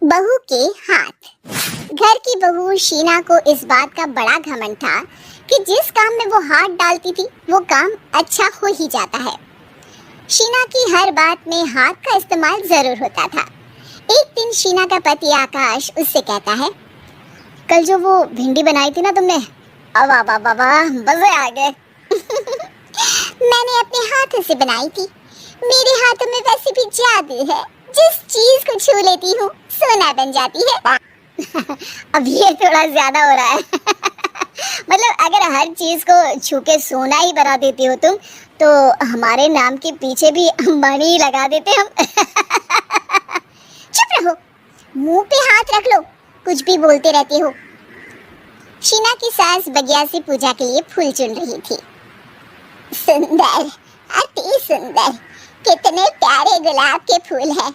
बहू के हाथ। घर की बहू शीना को इस बात का बड़ा घमंड था कि जिस काम में वो हाथ डालती थी वो काम अच्छा हो ही जाता है। शीना की हर बात में हाथ का इस्तेमाल जरूर होता था। एक दिन शीना का पति आकाश उससे कहता है, कल जो वो भिंडी बनाई थी ना तुमने, वाह वाह वाह वाह, मजे आ गए। मैंने अपने हाथों से बनाई थी। मेरे हाथों में वैसे भी जादू है, जिस चीज को छू लेती हूँ सोना बन जाती है। अब ये थोड़ा ज्यादा हो रहा है। मतलब अगर हर चीज को छू के सोना ही बना देती हो तुम, तो हमारे नाम के पीछे भी मणि लगा देते हम। चुप रहो, मुंह पे हाथ रख लो, कुछ भी बोलते रहते हो। शीना की सास बगिया से पूजा के लिए फूल चुन रही थी। सुंदर, अति सुंदर, कितने प्यारे गुलाब के फूल हैं।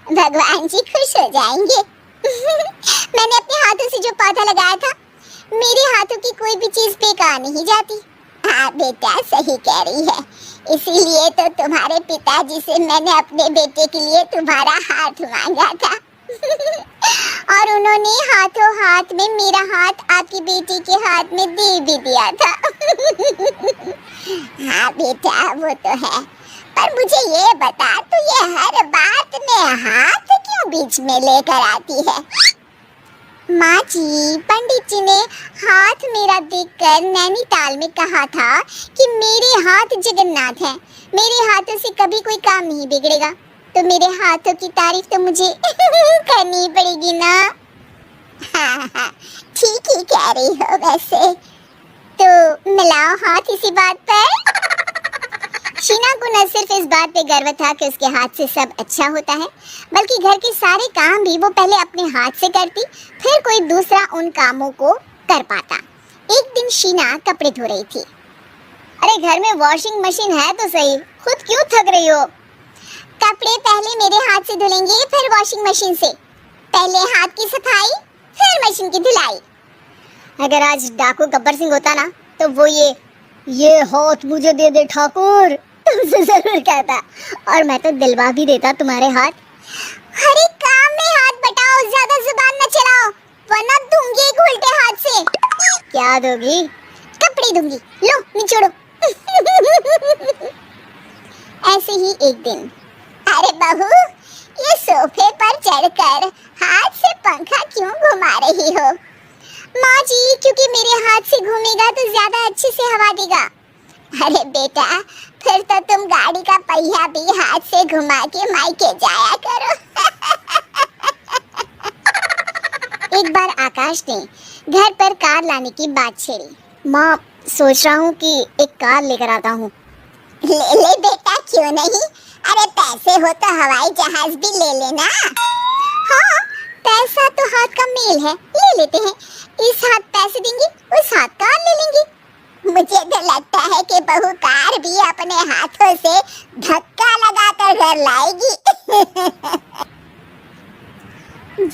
भगवान जी खुश हो जाएंगे। मैंने अपने हाथों से जो पौधा लगाया था, मेरे हाथों की कोई भी चीज बेकार नहीं जाती। हाँ बेटा, सही कह रही है। इसीलिए तो तुम्हारे पिताजी से मैंने अपने बेटे के लिए तुम्हारा हाथ मांगा था। और उन्होंने हाथों हाथ में मेरा हाथ आपकी बेटी के हाथ में दे भी दिया था। हाँ बेटा, वो तो है। पर मुझे ये बता, तू ये हर बात में हाथ क्यों बीच में लेकर आती है? माँ जी, पंडित जी ने हाथ मेरा देखकर नैनीताल में कहा था कि मेरे हाथ जगन्नाथ हैं। मेरे हाथों से कभी कोई काम नहीं बिगड़ेगा, तो मेरे हाथों की तारीफ तो मुझे करनी पड़ेगी ना। हाँ, ठीक ही कह रही हो वैसे। तो मिलाओ हाथ इसी बात पर। शीना को न सिर्फ इस बात पे गर्व था कि उसके हाथ से सब अच्छा होता है, बल्कि घर के सारे काम भी वो पहले अपने हाथ से करती, फिर कोई दूसरा उन कामों को कर पाता। एक दिन शीना कपड़े धो रही थी। अरे घर में वॉशिंग मशीन है तो सही, खुद क्यों थक रही हो? कपड़े पहले मेरे हाथ से धुलेंगे, फिर वॉशिंग मशीन से। पहले हाथ की सफाई, फिर मशीन की धुलाई। अगर आज डाकू गब्बर सिंह होता ना, तो वो ये हाथ मुझे दे दे ठाकुर, तुमसे जरूर कहता, और मैं तो दिलवा भी देता तुम्हारे हाथ। हर एक काम में हाथ बटाओ, ज्यादा जुबान न चलाओ, वरना दूंगी एक उल्टे हाथ से। क्या दोगी? कपड़े दूंगी, लो निचोड़ो। ऐसे ही एक दिन, अरे बहू, ये सोफे पर चढ़कर हाथ से पंखा क्यों घुमा रही हो? माँ जी, क्योंकि मेरे हाथ से घूमेगा तो ज्यादा अच्छे से हवा देगा। अरे बेटा, फिर तो तुम गाड़ी का पहिया भी हाथ से घुमा के मायके जाया करो। एक बार आकाश ने घर पर कार लाने की बात छेड़ी। माँ, सोच रहा हूँ कि एक कार लेकर आता हूँ। ले बेटा, क्यों नहीं? अरे पैसे हो तो हवाई जहाज भी ले लेना। हाँ, पैसा तो हाथ का मेल है, ले लेते हैं। इस हाथ पैसे देंगे, उस हाथ कार ले लेंगे। मुझे तो लगता है कि बहू कार भी अपने हाथों से धक्का लगाकर घर लाएगी।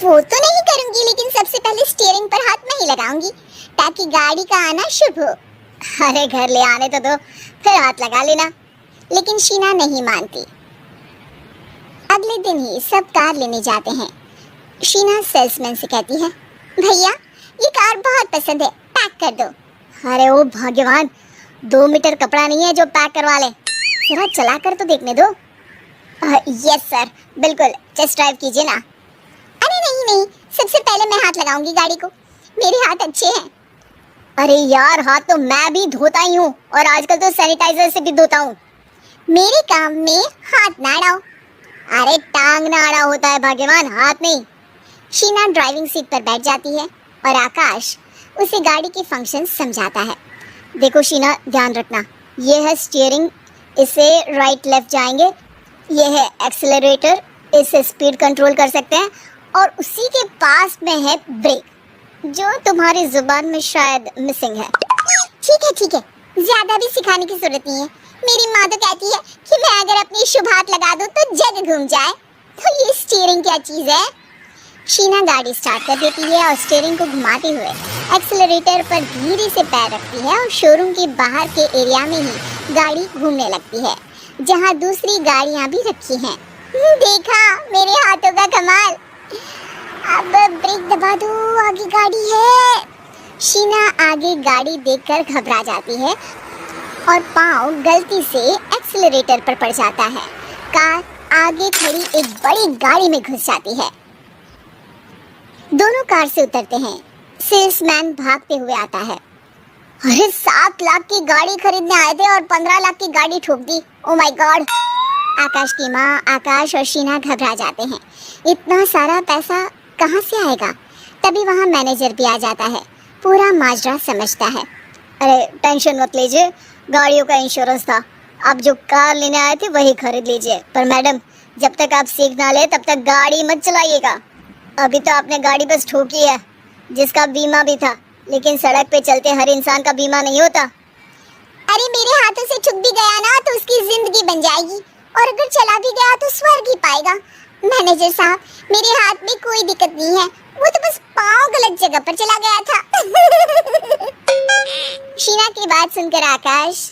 वो तो नहीं करूंगी, लेकिन सबसे पहले स्टीयरिंग पर हाथ मैं ही लगाऊंगी, ताकि गाड़ी का आना शुभ हो। अरे घर ले आने तो दो, फिर हाथ लगा लेना। लेकिन शीना नहीं मानती। अगले दिन ही सब कार लेने जाते हैं। शीना सेल्समैन से कहती है, भैया ये कार बहुत पसंद है, पैक कर दो। अरे ओ भगवान, 2 मीटर कपड़ा नहीं है जो पैक करवा ले, जरा चला कर तो देखने दो। यस सर, बिल्कुल, टेस्ट ड्राइव कीजिए ना। अरे नहीं, सबसे पहले मैं हाथ लगाऊंगी गाड़ी को, मेरे हाथ अच्छे हैं। अरे यार, हाथ तो मैं भी धोता ही हूँ, और आजकल तो सैनिटाइजर से भी धोता हूँ। मेरे काम में हाथ ना अड़ाओ। अरे टांग ना अड़ा होता है भाग्यवान, हाथ नहीं। शीना ड्राइविंग सीट पर बैठ जाती है और आकाश उसे गाड़ी के फंक्शन समझाता है। देखो शीना, ध्यान रखना, ये है स्टीयरिंग, इसे राइट लेफ्ट जाएंगे, ये है एक्सेलरेटर, इसे स्पीड कंट्रोल कर सकते हैं, और उसी के पास में है ब्रेक, जो तुम्हारी जुबान में शायद मिसिंग है। ठीक है, ज्यादा भी सिखाने की जरूरत नहीं है। मेरी माँ तो कहती है कि मैं अगर अपनी शुभ हाथ लगा दूं तो जग घूम जाए, तो ये स्टीयरिंग क्या चीज है? शीना गाड़ी स्टार्ट कर देती है और स्टीयरिंग को घुमाते हुए एक्सेलरेटर पर धीरे से पैर रखती है, और शोरूम के बाहर के एरिया में ही गाड़ी घूमने लगती है, जहाँ दूसरी गाड़ियाँ भी रखी हैं। देखा मेरे हाथों का कमाल। ब्रेक दबा दो, आगे गाड़ी है। शीना आगे गाड़ी देखकर घबरा जाती है और पाँव गलती से एक्सीलरेटर पर पड़ जाता है। कार आगे खड़ी एक बड़ी गाड़ी में घुस जाती है। दोनों कार से उतरते हैं। सेल्समैन भागते हुए आता है। अरे 7 लाख की गाड़ी खरीदने आए थे और 15 लाख की गाड़ी ठोक दी। Oh my God. आकाश की माँ, आकाश और शीना घबरा जाते हैं। इतना सारा पैसा कहाँ से आएगा? तभी वहाँ मैनेजर भी आ जाता है। पूरा माजरा समझता है। अरे टेंशन मत लीजिए, गाड़ियों का इंश्योरेंस था। आप जो कार लेने आए थे वही खरीद लीजिए। पर मैडम, जब तक आप सीख ना ले तब तक गाड़ी मत चलाइएगा। अभी तो आपने गाड़ी बस ठोकी है, जिसका बीमा भी था, लेकिन सड़क पे चलते हर इंसान का बीमा नहीं होता। अरे मेरे हाथों से छुप भी गया ना तो उसकी जिंदगी बन जाएगी, और अगर चला भी गया तो स्वर्ग ही पाएगा। मैनेजर साहब, मेरे हाथ में कोई दिक्कत नहीं है, वो तो बस पाँव गलत जगह पर चला गया था। शीना की बात सुनकर आकाश